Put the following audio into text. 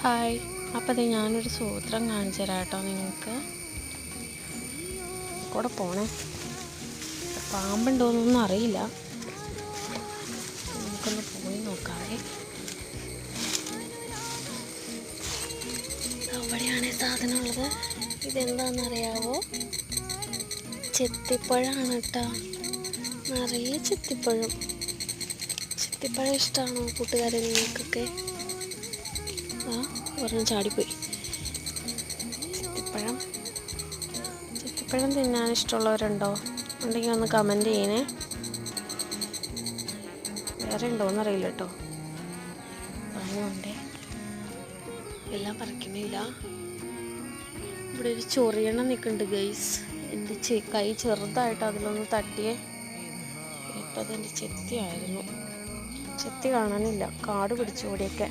Hi, അപ്പോൾ ഇത് ഞാനൊരു സൂത്രം കാണിച്ചു തരാം കേട്ടോ. നിങ്ങൾക്ക് കൂടെ പോണേ. പാമ്പുണ്ടോയെന്നൊന്നും അറിയില്ല, നമുക്കൊന്ന് പോയി നോക്കാവേ. അവിടെയാണ് ഈ സാധനം ഉള്ളത്. ഇതെന്താണെന്നറിയാവോ? ചെത്തിപ്പഴമാണ് കേട്ടോ. നിറയെ ചെത്തിപ്പഴം. ചെത്തിപ്പഴം ഇഷ്ടമാണോ കൂട്ടുകാരെ നിങ്ങൾക്കൊക്കെ? ഒരെണ്ണം ചാടിപ്പോയി. ചെത്തിപ്പഴം തിന്നാൻ ഇഷ്ടമുള്ളവരുണ്ടോ? ഉണ്ടെങ്കിൽ ഒന്ന് കമൻറ്റ് ചെയ്യണേ. വേറെ ഉണ്ടോയെന്നറിയില്ല കേട്ടോ. പഴമുണ്ടേ, എല്ലാം പറിക്കുന്നില്ല. ഇവിടെ ഒരു ചൊറിയണം നിൽക്കുന്നുണ്ട് ഗൈസ്. എൻ്റെ കൈ ചെറുതായിട്ട് അതിലൊന്ന് തട്ടിയേ. ഇപ്പം അതെൻ്റെ ചെത്തിയായിരുന്നു. ചെത്തി കാണാനില്ല, കാട് പിടിച്ചു കൂടിയൊക്കെ.